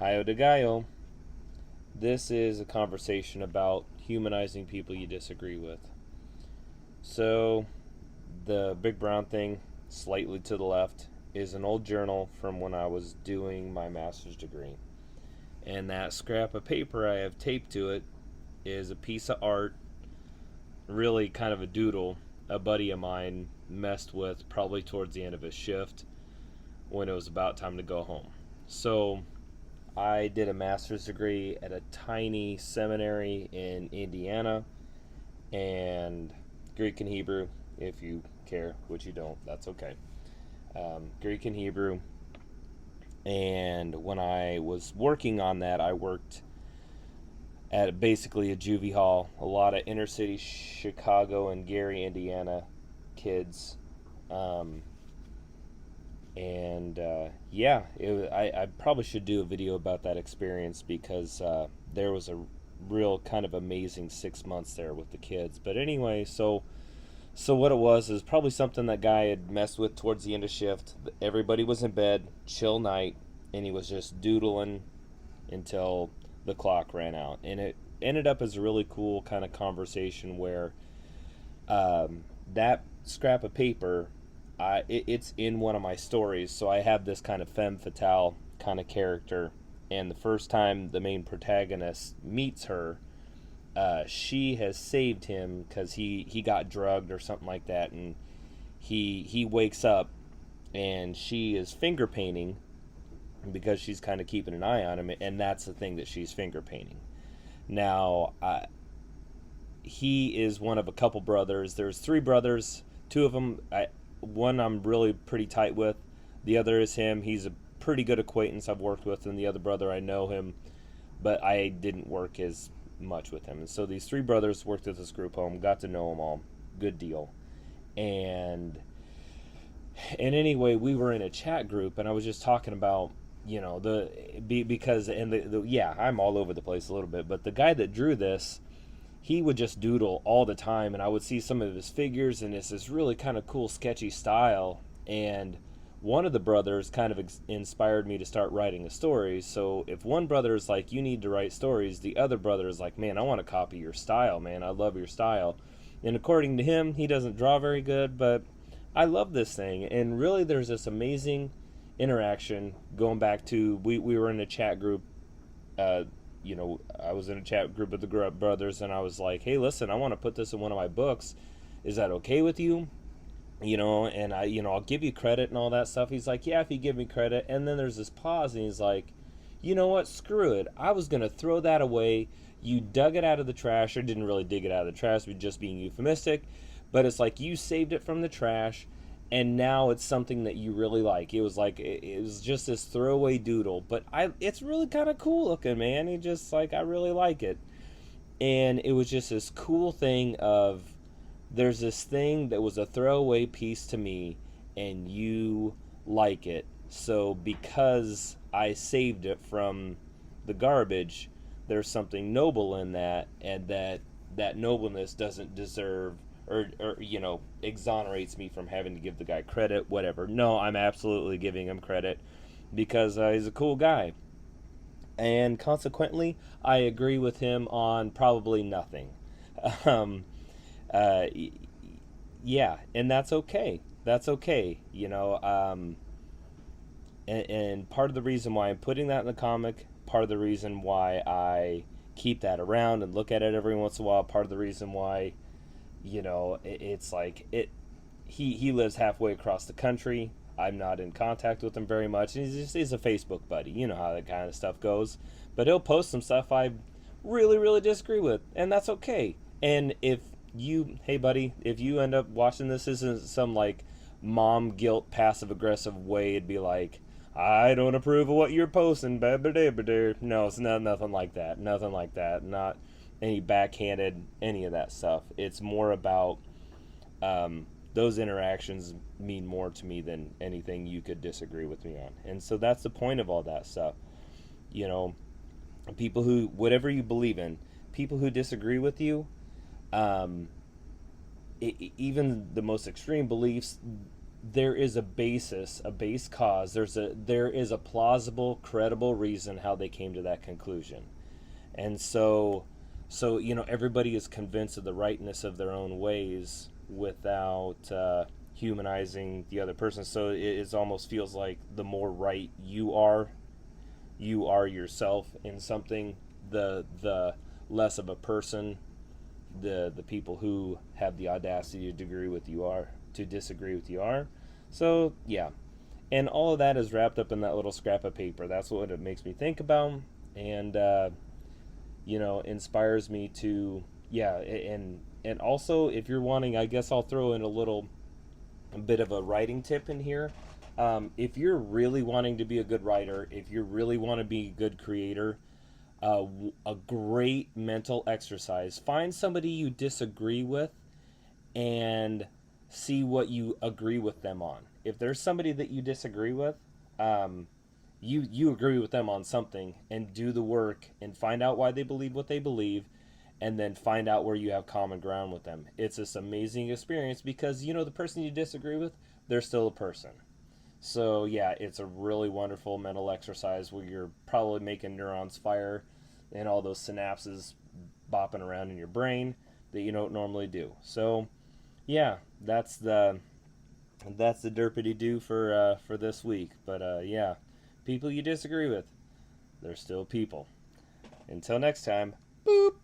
Hayo de Gallo. This is a conversation about humanizing people you disagree with. So, the big brown thing, slightly to the left, is an old journal from when I was doing my master's degree. And that scrap of paper I have taped to it is a piece of art, really kind of a doodle, a buddy of mine messed with probably towards the end of his shift when it was about time to go home. So, I did a master's degree at a tiny seminary in Indiana, and Greek and Hebrew, if you care, which you don't, that's okay. Greek and Hebrew. And when I was working on that, I worked at basically a juvie hall. A lot of inner city Chicago and Gary, Indiana kids. Um, I probably should do a video about that experience because there was a real kind of amazing 6 months there with the kids. But anyway, so what it was is probably something that guy had messed with towards the end of shift. Everybody was in bed, chill night, and he was just doodling until the clock ran out. And it ended up as a really cool kind of conversation where that scrap of paper, it's in one of my stories. So I have this kind of femme fatale kind of character, and the first time the main protagonist meets her, she has saved him because he got drugged or something like that, and he wakes up and she is finger painting because she's kind of keeping an eye on him, and that's the thing that she's finger painting. Now, he is one of a couple brothers. There's three brothers. Two of them, one I'm really pretty tight with. The other is him. He's a pretty good acquaintance I've worked with, and the other brother I know him, but I didn't work as much with him. And so these three brothers worked at this group home, got to know them all, good deal. And anyway, we were in a chat group, and I was just talking about because yeah, I'm all over the place a little bit, but the guy that drew this, he would just doodle all the time, and I would see some of his figures, and it's this really kind of cool sketchy style. And one of the brothers kind of inspired me to start writing a story. So if one brother is like, you need to write stories, the other brother is like, man, I want to copy your style, man, I love your style. And according to him, he doesn't draw very good, but I love this thing. And really there's this amazing interaction going back to, we were in a chat group. I was in a chat group with the brothers, and I was like, hey, listen, I want to put this in one of my books, is that okay with you? And I'll give you credit and all that stuff. He's like, yeah, if you give me credit. And then there's this pause, and he's like, you know what, screw it, I was gonna throw that away. You dug it out of the trash, or didn't really dig it out of the trash, but just being euphemistic. But it's like you saved it from the trash, and now it's something that you really like. It was like, it was just this throwaway doodle, but it's really kind of cool looking, man. He just like, I really like it. And it was just this cool thing of, there's this thing that was a throwaway piece to me, and you like it. So because I saved it from the garbage, there's something noble in that, and that nobleness doesn't deserve or exonerates me from having to give the guy credit, whatever. No, I'm absolutely giving him credit because he's a cool guy. And consequently, I agree with him on probably nothing. Um, uh, yeah, and that's okay. That's okay. And part of the reason why I'm putting that in the comic, part of the reason why I keep that around and look at it every once in a while, part of the reason why, it's like it. He lives halfway across the country. I'm not in contact with him very much, and he's a Facebook buddy. You know how that kind of stuff goes. But he'll post some stuff I really, really disagree with, and that's okay. And if hey buddy, if you end up watching this isn't some like mom guilt passive aggressive way, it'd be like, I don't approve of what you're posting. No, it's nothing like that. Nothing like that. Not any backhanded, any of that stuff. It's more about those interactions mean more to me than anything you could disagree with me on. And so that's the point of all that stuff. You know, people who, whatever you believe in, people who disagree with you, even the most extreme beliefs, there is a basis, a base cause. There is a plausible, credible reason how they came to that conclusion. And so everybody is convinced of the rightness of their own ways without humanizing the other person. So it almost feels like the more right you are yourself in something, the less of a person the people who have the audacity to disagree with you are. So yeah, and all of that is wrapped up in that little scrap of paper. That's what it makes me think about, and inspires me to, yeah. And also, if you're wanting, I guess I'll throw in a bit of a writing tip in here. If you're really wanting to be a good writer, if you really want to be a good creator, a great mental exercise: find somebody you disagree with and see what you agree with them on. If there's somebody that you disagree with, you agree with them on something, and do the work and find out why they believe what they believe, and then find out where you have common ground with them. It's this amazing experience because the person you disagree with, they're still a person. So yeah, it's a really wonderful mental exercise where you're probably making neurons fire and all those synapses bopping around in your brain that you don't normally do. So yeah, that's the derpity do for this week. But yeah, people you disagree with, they're still people. Until next time, boop.